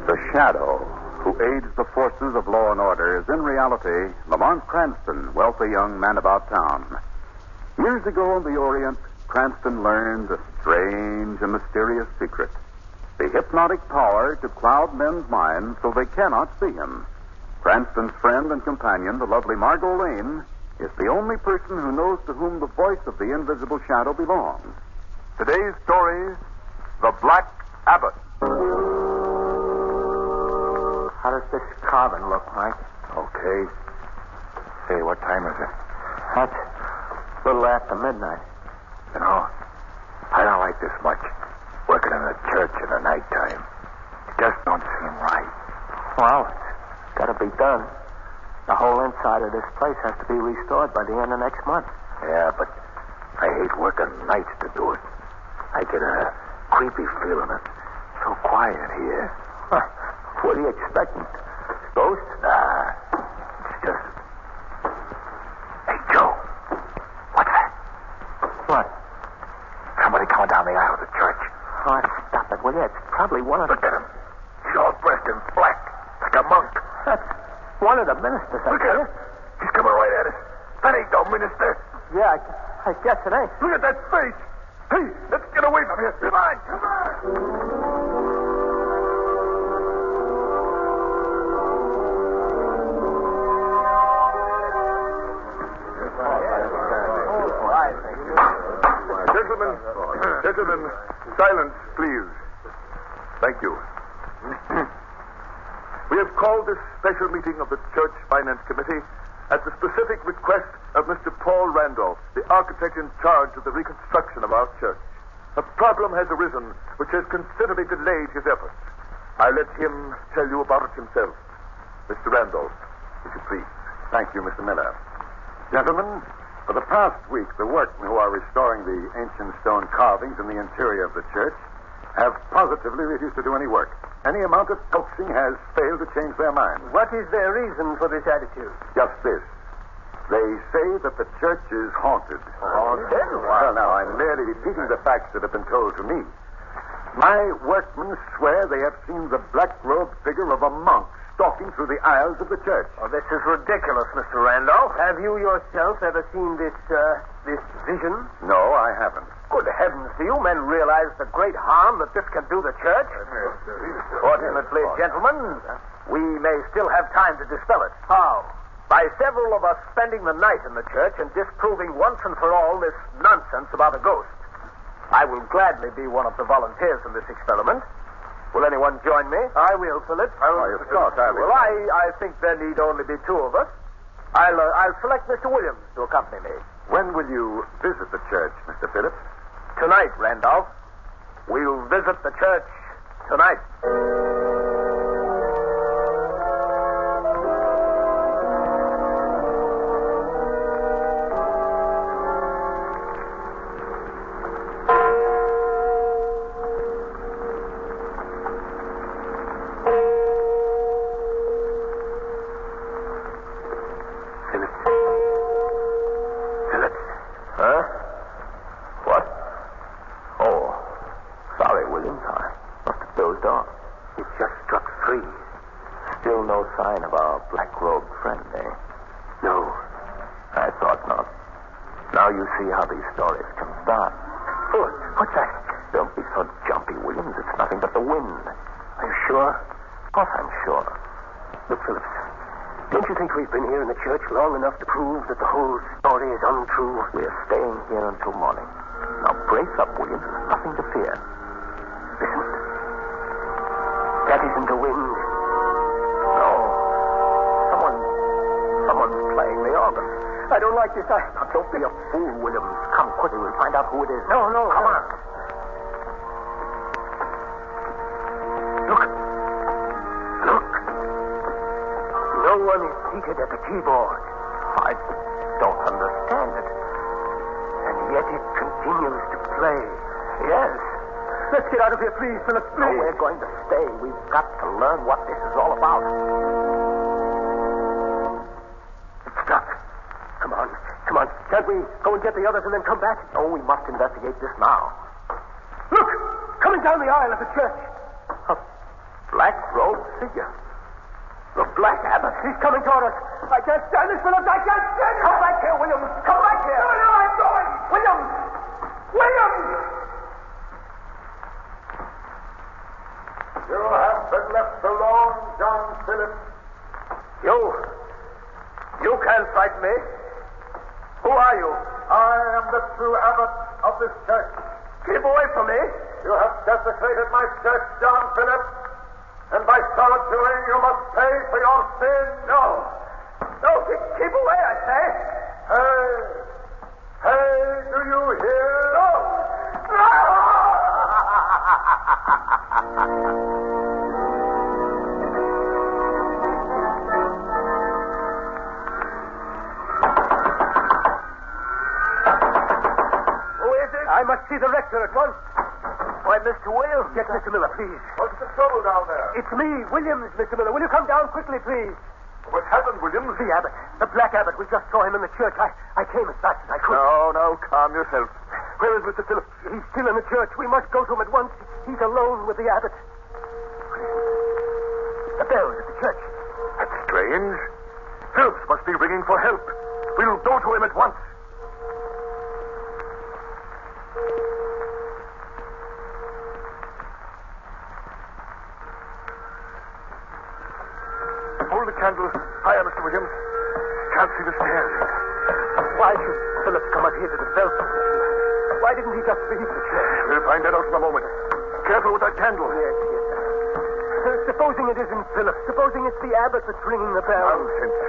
The Shadow, who aids the forces of law and order, is in reality Lamont Cranston, wealthy young man about town. Years ago in the Orient, Cranston learned a strange and mysterious secret. The hypnotic power to cloud men's minds so they cannot see him. Cranston's friend and companion, the lovely Margot Lane, is the only person who knows to whom the voice of the invisible shadow belongs. Today's story, The Black Abbot. How does this carving look, Mike? Okay. Say, what time is it? That's a little after midnight. You know, I don't like this much. Working in a church in the nighttime. It just don't seem right. Well, it's got to be done. The whole inside of this place has to be restored by the end of next month. Yeah, but I hate working nights to do it. I get a creepy feeling. It's so quiet here. Huh. What are you expecting? Ghosts? Nah, it's just... Hey, Joe. What's that? What? Somebody coming down the aisle of the church. Oh, stop it, will you? It's probably one of Look at him. He's all dressed in black, like a monk. That's one of the ministers, I Look tell at you. him. He's coming right at us. That ain't no minister. Yeah, I guess it ain't. Look at that face. Hey, let's get away from here. Come on, come on. Gentlemen, silence, please. Thank you. We have called this special meeting of the Church Finance Committee at the specific request of Mr. Paul Randolph, the architect in charge of the reconstruction of our church. A problem has arisen which has considerably delayed his efforts. I'll let him tell you about it himself. Mr. Randolph, would you please? Thank you, Mr. Miller. Gentlemen, for the past week, the workmen who are restoring the ancient stone carvings in the interior of the church have positively refused to do any work. Any amount of coaxing has failed to change their minds. What is their reason for this attitude? Just this. They say that the church is haunted. Haunted? Well, now, I'm merely repeating the facts that have been told to me. My workmen swear they have seen the black-robed figure of a monk stalking through the aisles of the church. Oh, this is ridiculous, Mr. Randolph. Have you yourself ever seen this vision? No, I haven't. Good heavens, do you men realize the great harm that this can do the church? Fortunately, gentlemen, we may still have time to dispel it. How? By several of us spending the night in the church and disproving once and for all this nonsense about a ghost. I will gladly be one of the volunteers in this experiment. Will anyone join me? I will, Philip. Of course, I will. Well, I think there need only be two of us. I'll select Mr. Williams to accompany me. When will you visit the church, Mr. Phillips? Tonight, Randolph. We'll visit the church tonight. Now you see how these stories can start. What's that? Don't be so jumpy, Williams. It's nothing but the wind. Are you sure? Of course I'm sure. Look, Phillips, don't you think we've been here in the church long enough to prove that the whole story is untrue? We're staying here until morning. Now brace up, Williams. There's nothing to fear. Listen. That isn't the wind. No. Someone's playing the organ. I don't like this. Now, don't be a fool, Williams. Come quickly. We'll find out who it is. No. Come on. Look. No one is seated at the keyboard. I don't understand it. And yet it continues to play. Yes. Let's get out of here, please, Philip. No, we're going to stay. We've got to learn what this is all about. It's stuck. Come on. Can't we go and get the others and then come back? Oh, we must investigate this now. Look! Coming down the aisle of the church. A black-robed figure. The Black Abbot. He's coming toward us. I can't stand this, Phillips. I can't stand it. Come back here, Williams. Come back here. No, I'm going. Williams! Williams! You have been left alone, John Phillips. You can't frighten me. Who are you? I am the true abbot of this church. Keep away from me. You have desecrated my church, John Phillips, and by so doing you must pay for your sin. No, keep away, I say. Hey, do you hear? No! Who is it? I must see the rector at once. Why, Mr. Williams. Get Mr. Miller, please. What's the trouble down there? It's me, Williams, Mr. Miller. Will you come down quickly, please? What happened, Williams? The abbot. The Black Abbot. We just saw him in the church. I came as fast as I could. No, calm yourself. Where is Mr. Phillips? He's still in the church. We must go to him at once. He's alone with the abbot. The bells at the church. That's strange. Phillips must be ringing for help. We'll go to him at once. Hold the candle higher, Mr. Williams. Can't see the stairs. Why should Phillips come up here to the bell position? Why didn't he just leave the church? We'll find that out in a moment. Careful with that candle. Yes. Supposing it isn't Phillips. Supposing it's the abbot that's ringing the bell. Nonsense.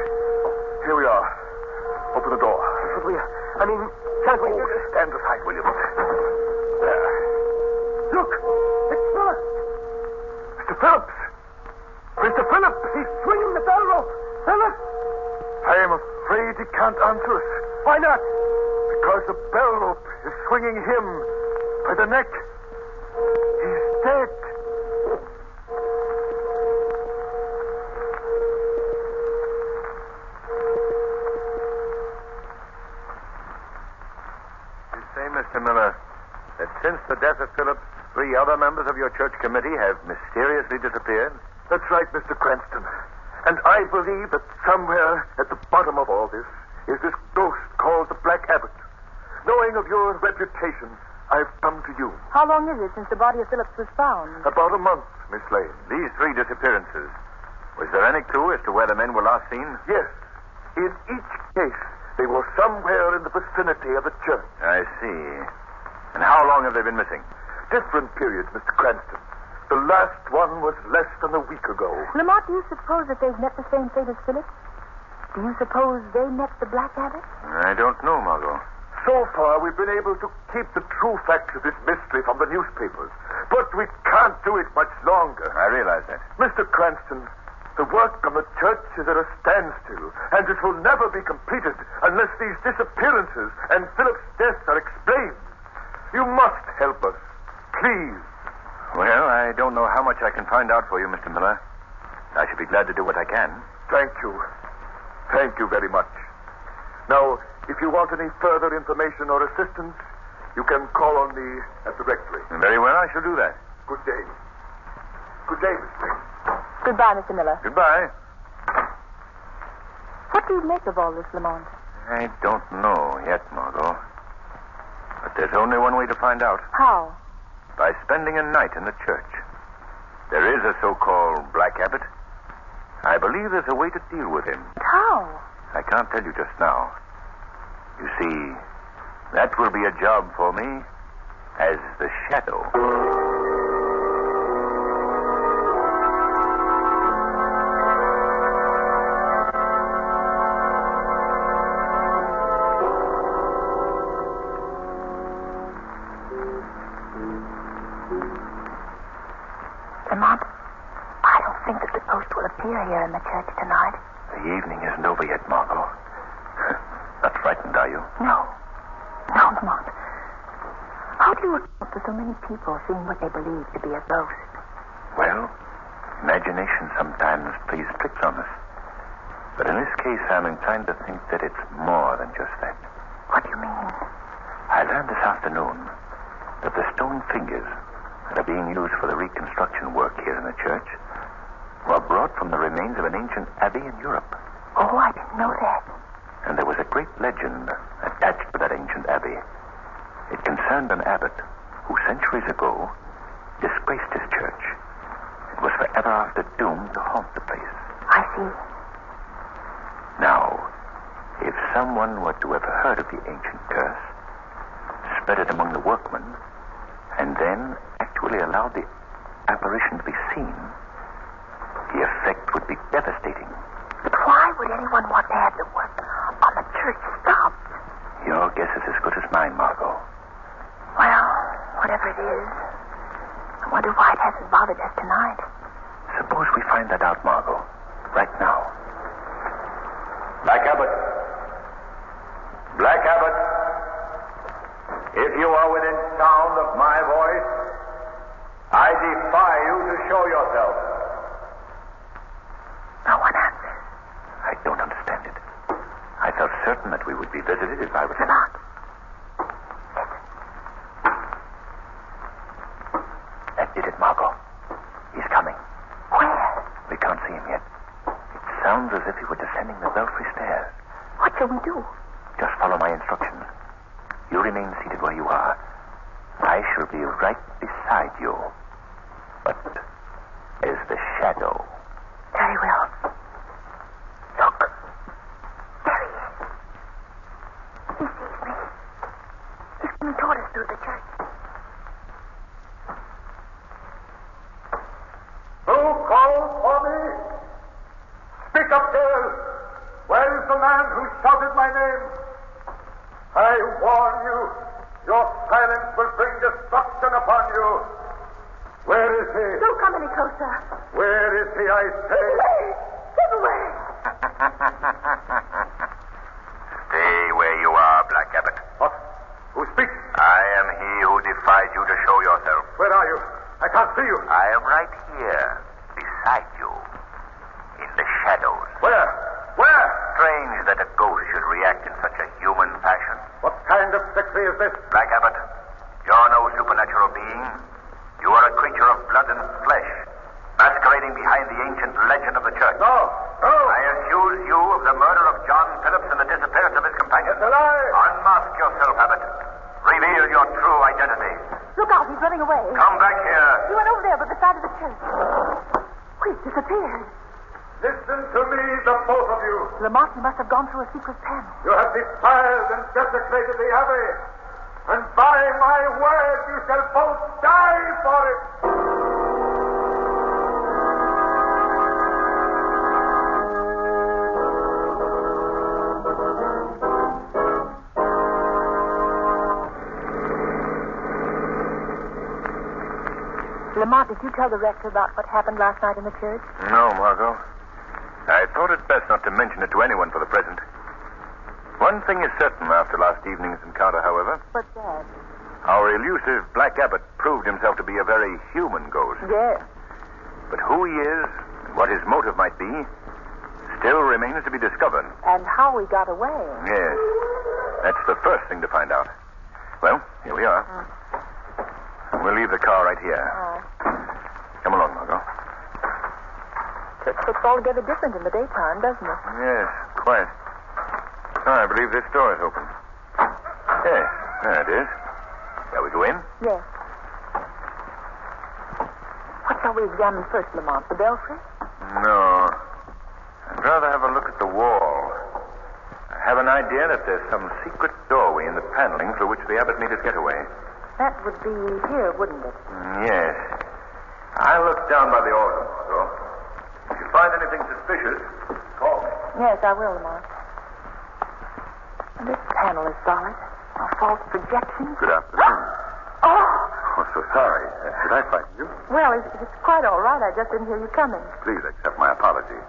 Here we are. Open the door. Should we? Can't we? Stand aside, Williams. There. Look! It's Phillips! Mr. Phillips! Mr. Phillips! He's swinging the bell rope! Phillips! I am afraid he can't answer us. Why not? Because the bell rope is swinging him by the neck. He's dead. You say, Mr. Miller, that since the death of Phillips, 3 other members of your church committee have mysteriously disappeared? That's right, Mr. Cranston. And I believe that somewhere at the bottom of all this is this ghost called the Black Abbot. Knowing of your reputation, I've come to you. How long is it since the body of Phillips was found? About a month, Miss Lane. These 3 disappearances. Was there any clue as to where the men were last seen? Yes. In each case, they were somewhere in the vicinity of the church. I see. And how long have they been missing? Different periods, Mr. Cranston. The last one was less than a week ago. Lamont, do you suppose that they've met the same fate as Phillips? Do you suppose they met the Black Abbot? I don't know, Margot. So far, we've been able to keep the true facts of this mystery from the newspapers. But we can't do it much longer. I realize that. Mr. Cranston, the work on the church is at a standstill, and it will never be completed unless these disappearances and Philip's death are explained. You must help us. Please. Well, I don't know how much I can find out for you, Mr. Miller. I should be glad to do what I can. Thank you. Thank you very much. Now, if you want any further information or assistance, you can call on me at the rectory. Very well, I shall do that. Good day. Good day, Miss Lane. Goodbye, Mr. Miller. Goodbye. What do you make of all this, Lamont? I don't know yet, Margot. But there's only one way to find out. How? By spending a night in the church. There is a so-called Black Abbot. I believe there's a way to deal with him. But how? I can't tell you just now. You see, that will be a job for me as the Shadow. Lamont, I don't think that the ghost will appear here in the church tonight. The evening isn't over yet, Margot. Not frightened, are you? No, Lamont. How do you account for so many people seeing what they believe to be a ghost? Well, imagination sometimes plays tricks on us. But in this case, I'm inclined to think that it's more than just that. What do you learned this afternoon that the stone figures that are being used for the reconstruction work here in the church were brought from the remains of an ancient abbey in Europe. Oh, I didn't know that. And there was a great legend attached to that ancient abbey. It concerned an abbot who centuries ago disgraced his church and was forever after doomed to haunt the place. I see. Now, if someone were to have heard of the ancient curse, spread it among the workmen, and then actually allowed the apparition to be seen, the effect would be devastating. But why would anyone want to have the work on the church stopped? Your guess is as good as mine, Margot. Well, whatever it is, I wonder why it hasn't bothered us tonight. Suppose we find that out, Margot, right now. Black Abbot. Black Abbot. If you are within sound of my voice, I defy you to show yourself. No one answers. I don't understand it. I felt certain that we would be visited if I was... Lamont. That did it, Margot. He's coming. Where? We can't see him yet. It sounds as if he were descending the belfry stairs. What shall we do? Just follow my instructions. You remain seated where you are. I shall be right beside you. But as the shadow. Very well. Look. There he is. He sees me. He's coming toward us through the church. Who called for me? Speak up, girl. Where is the man who shouted my name? I warn you, your silence will bring destruction upon you. Where is he? Don't come any closer. Where is he, I say? Get away. Stay where you are, Black Abbot. What? Who speaks? I am he who defied you to show yourself. Where are you? I can't see you. I am right here, beside you, in the shadows. Where? Where? Strange that a ghost should react in such a human fashion. What kind of trickery is this? Black Abbot, you're no supernatural being. You are a creature of blood and flesh, masquerading behind the ancient legend of the church. No, no. I accuse you of the murder of John Phillips and the disappearance of his companion. It's a lie. Unmask yourself, Abbot. Reveal your true identity. Look out, he's running away. Come back here. He went over there by the side of the church. He's disappeared. Listen to me, the both of you. Lamont, he must have gone through a secret panel. You have defiled and desecrated the abbey. And by my word, you shall both die for it. Lamont, did you tell the rector about what happened last night in the church? No, Margot. I thought it best not to mention it to anyone for the present. One thing is certain after last evening's encounter, however. What's that? Our elusive Black Abbot proved himself to be a very human ghost. Yes. But who he is and what his motive might be still remains to be discovered. And how we got away. Yes. That's the first thing to find out. Well, here we are. We'll leave the car right here. All right. Come along, Margot. Church looks altogether different in the daytime, doesn't it? Yes, quite. Oh, I believe this door is open. Yes, there it is. Shall we go in? Yes. What shall we examine first, Lamont? The belfry? No. I'd rather have a look at the wall. I have an idea that there's some secret doorway in the paneling through which the abbot made his getaway. That would be here, wouldn't it? Yes. I'll look down by the altar, Margot. If you find anything suspicious, call me. Yes, I will, Lamont. This panel is solid. No false projections. Good afternoon. Oh! Oh, so sorry. Did I frighten you? Well, it's quite all right. I just didn't hear you coming. Please accept my apology.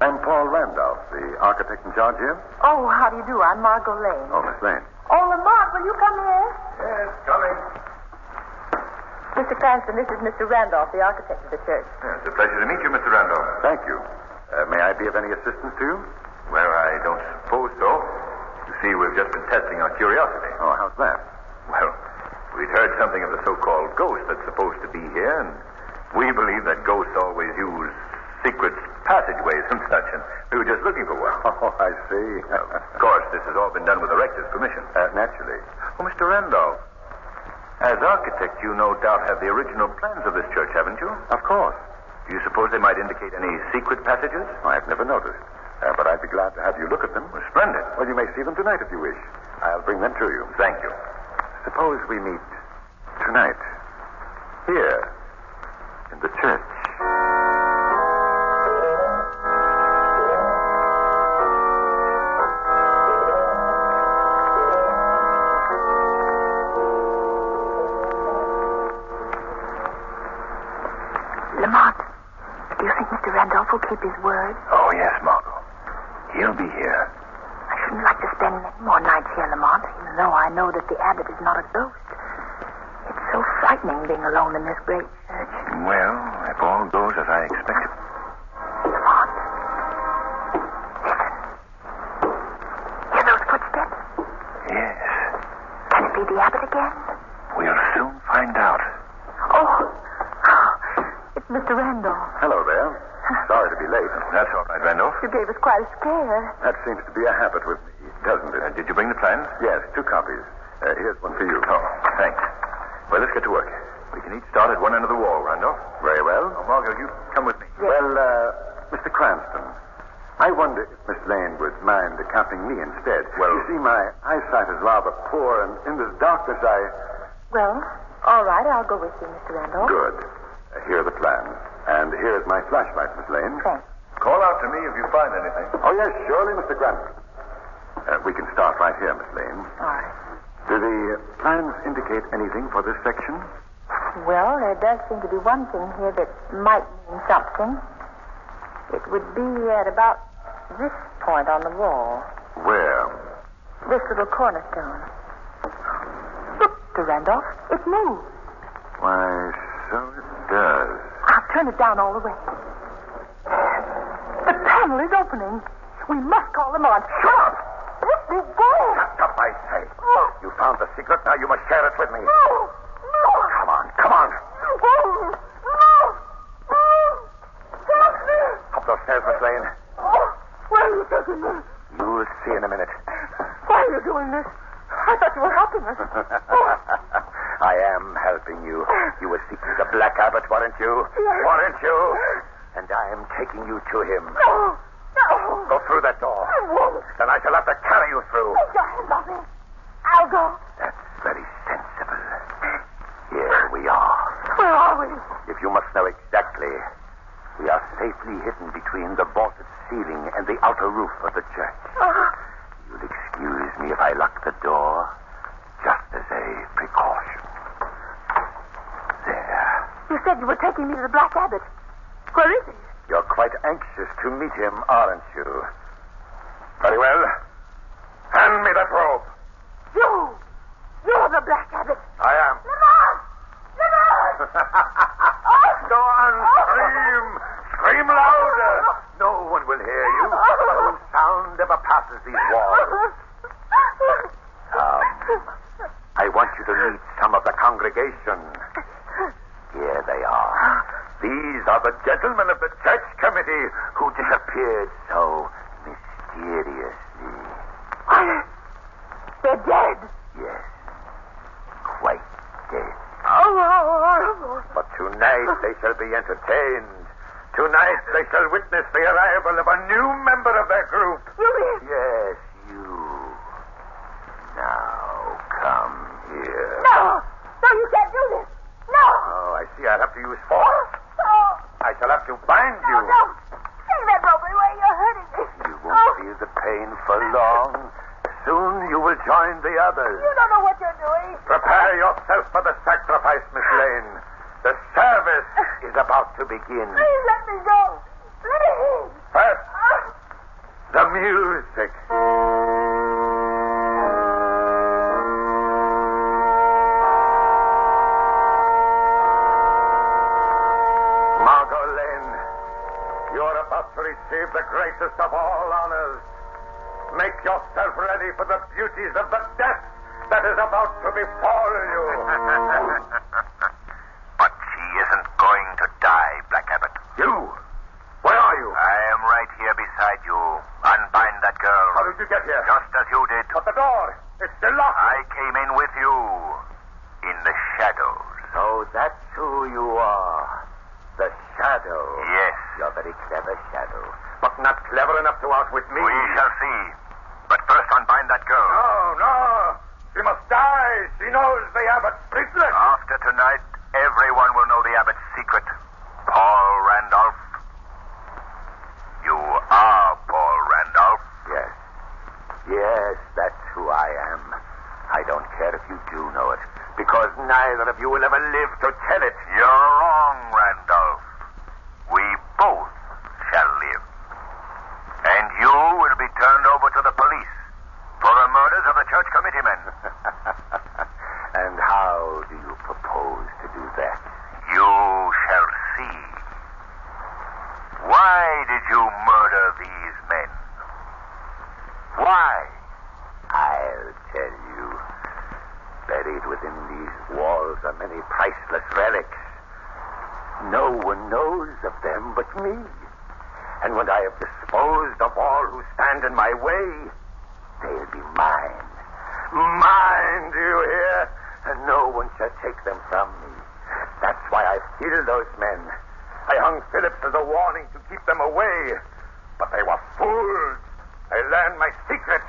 I'm Paul Randolph, the architect in charge here. Oh, how do you do? I'm Margot Lane. Oh, Miss Lane. Oh, Lamont, will you come here? Yes, coming. Mr. Cranston, this is Mr. Randolph, the architect of the church. It's a pleasure to meet you, Mr. Randolph. Thank you. May I be of any assistance to you? Well, I don't suppose so. You see, we've just been testing our curiosity. Oh, how's that? something of the so-called ghost that's supposed to be here, and we believe that ghosts always use secret passageways and such, and we were just looking for one. Oh, I see. Of course, this has all been done with the rector's permission. Naturally. Oh, Mr. Randolph, as architect, you no doubt have the original plans of this church, haven't you? Of course. Do you suppose they might indicate any secret passages? I've never noticed. But I'd be glad to have you look at them. Well, splendid. Well, you may see them tonight if you wish. I'll bring them to you. Thank you. Suppose we meet tonight, here, in the church. Lamont, do you think Mr. Randolph will keep his word? Oh, yes, Margot. He'll be here. I shouldn't like to spend many more nights here, Lamont, even though I know that the Abbot is not a ghost. It's so frightening being alone in this great church. Well, if all goes as I expected. Lamont, listen. Hear those footsteps? Yes. Can it be the Abbot again? We'll soon find out. Oh, it's Mr. Randolph. Hello there. Sorry to be late. That's all right, Randolph. You gave us quite a scare. That seems to be a habit with me, doesn't it? Did you bring the plans? Yes, 2 copies. Here's one for you. Oh, thanks. Well, let's get to work. We can each start at one end of the wall, Randolph. Very well. Oh, Margot, you come with me. Yes. Well, Mr. Cranston, I wonder if Miss Lane would mind accompanying me instead. Well- You see, my eyesight is rather poor, and in this darkness, Well, all right, I'll go with you, Mr. Randolph. Good. Here are the plans. And here is my flashlight, Miss Lane. Thanks. Call out to me if you find anything. Oh, yes, surely, Mr. Cranston. We can start right here, Miss Lane. All right. Do the plans indicate anything for this section? Well, there does seem to be one thing here that might mean something. It would be at about this point on the wall. Where? This little cornerstone. Look, Mr. Randolph, it moves. Why, so it does. I'll turn it down all the way. The panel is opening. We must call them on. Shut up! Let me go! Shut up, I say. Oh, You found the secret, now you must share it with me. no! No! Come on, come on. Oh, no! Oh, help me! Up those stairs, Miss Lane. Oh, where are you taking me? You'll see in a minute. Why are you doing this? I thought you were helping us. Oh, I am helping you. You were seeking the Black Abbot, weren't you? Yes. Weren't you? And I am taking you to him. no! No! Go through that door. I won't. Then I shall have to carry you through. Take your hands off me. I'll go. That's very sensible. Here we are. Where are we? If you must know exactly, we are safely hidden between the vaulted ceiling and the outer roof of the church. You'll excuse me if I lock the door, just as a precaution. There. You said you were taking me to the Black Abbot. Where is he? You're quite anxious to meet him, aren't you? Very well. Hand me that robe. You're the Black Abbot. I am. Lamont! Lamont! Go on, scream! Scream louder! No one will hear you. No sound ever passes these walls. I want you to meet some of the congregation. Here they are. These are the gentlemen of the church committee who disappeared so mysteriously. They're dead. Yes, quite dead. Oh. But tonight they shall be entertained. Tonight they shall witness the arrival of a new member of their group. You mean? Yes, you. Now, come here. No! No, you can't do this. No! Oh, I see I'll have to use force. Oh. I shall have to bind you. No. Take that rope away. You're hurting me. You won't feel the pain for long. Soon you will join the others. You don't know what you're doing. Prepare yourself for the sacrifice, Miss Lane. The service is about to begin. Please let me go. Please. First, the music. Margot Lane, you're about to receive the greatest of all honors. Make yourself ready for the beauties of the death that is about to befall you. But she isn't going to die, Black Abbot. You? Where are you? I am right here beside you. Unbind that girl. How did you get here? Just as you did. But the door, it's still locked. I came in with you. In the shadows. So that's who you are. The Shadow. Yes. You're very clever, Shadow. But not clever enough to outwit me. We shall see. But first unbind that girl. No. She must die. She knows the Abbot's secret. After tonight, everyone will know the Abbot's secret. Paul Randolph. You are Paul Randolph. Yes. Yes, that's who I am. I don't care if you do know it, because neither of you will ever live to tell it. You're wrong, Randolph. We both shall live. And you will be turned over to the police for the murders of the church committeemen. And how do you propose to do that? You shall see. Why did you murder these men? Why? I'll tell you. Buried within these walls are many priceless relics. No one knows of them but me. And when I have disposed of all who stand in my way, they'll be mine. Mine, do you hear? And no one shall take them from me. That's why I killed those men. I hung Phillips as a warning to keep them away. But they were fools. They learned my secret.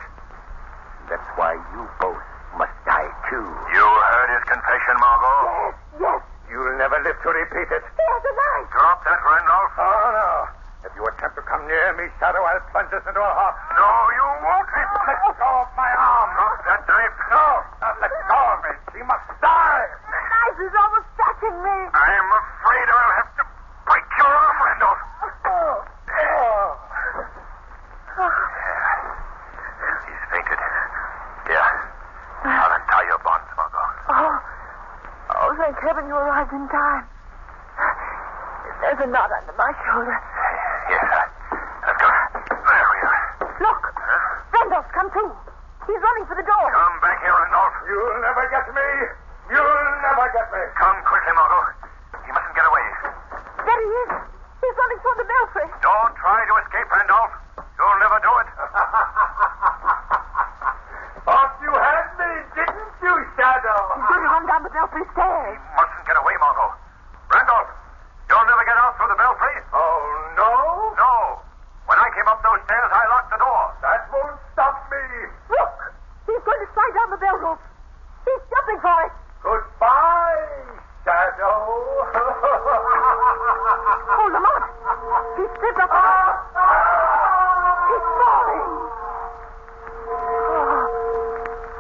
That's why you both must die too. You heard his confession, Margot? Yes. You'll never live to repeat it. There's a knife. Drop that, Randolph. Oh, no. If you attempt to come near me, Shadow, I'll plunge us into a hospital. No, you won't. Let go of my arm. Drop that knife. No, let go of me. She must die. The knife is almost touching me. I'm afraid I'll have to break your arm, Randolph. He's fainted. Here. I'll untie your bonds, Margot. Oh, thank heaven you arrived in time. There's a knot under my shoulder. Yes, I've got it. There we are. Look. Randolph's come too. He's running for the door. Come back here, Randolph. You'll never get me. You'll never get me. Come quickly, Margot. He mustn't get away. There he is. He's running toward the belfry. Don't try to escape, Randolph. You'll never do it. Thought you had me, didn't you, Shadow? He's going to run down the belfry stairs. He mustn't get away, Margot. Randolph, you'll never get out through the belfry. Oh, no? No. When I came up those stairs, I locked the door. That won't stop me. Look. He's going to slide down the bell rope. He's jumping for it. Goodbye, Shadow. Oh, Lamont. He's slipped up. He's falling.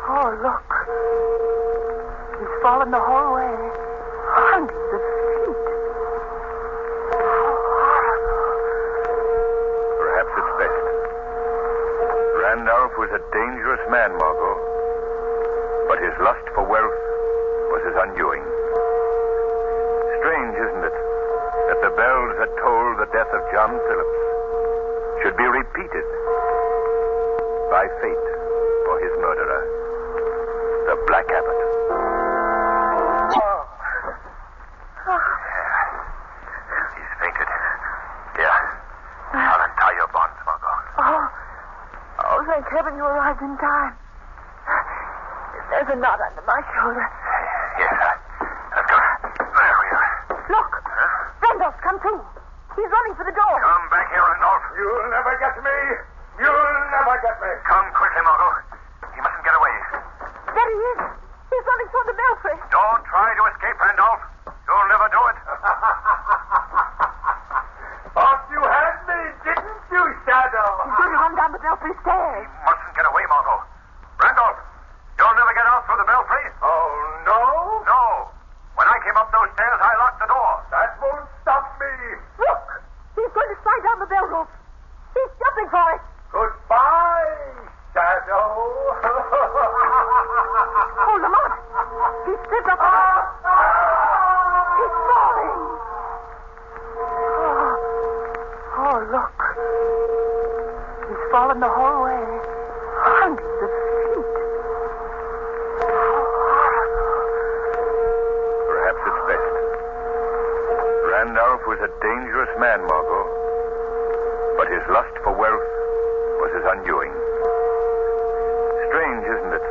Oh, look. He's fallen the whole way. Hundreds of feet. Perhaps it's best. Randolph was a dangerous man, Margot. But his lust for wealth was his undoing. Strange, isn't it, that the bells that tolled the death of John Phillips should be repeated by fate for his murderer, the Black Abbot. He's fainted. Here. I'll untie your bonds, Margot. Oh, thank heaven you arrived in time. There's a knot under my shoulder. Yes, I've got it. There we are. Look. Randolph's come too. He's running for the door. Come back here, Randolph. You'll never get me. You'll never get me. Come quickly, Margot. He mustn't get away. There he is. He's running toward the belfry. Don't try to escape, Randolph. You'll never do it. Thought you had me, didn't you, Shadow? He's going to run down the belfry stairs. He mustn't get away, Margot. Randolph, you'll never get out through the belfry. Oh, no? No. When I came up those stairs, I locked the door. That won't stop me. Look. He's going to slide down the bell rope. He's jumping for it. Goodbye, Shadow. Oh, Lamont. He's slipped up. He's falling. Oh, look. He's fallen the whole way. Hundreds of feet. Ranulph was a dangerous man, Margot. But his lust for wealth was his undoing. Strange, isn't it,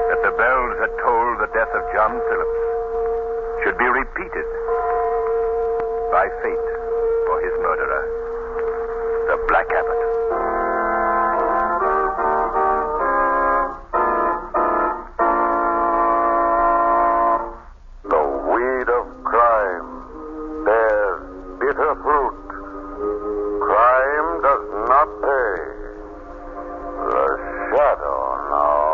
that the bells that tolled the death of John Phillips should be repeated by fate for his murderer, the Black Abbot. The weed of crime bears bitter fruit. Crime does not pay. The Shadow knows.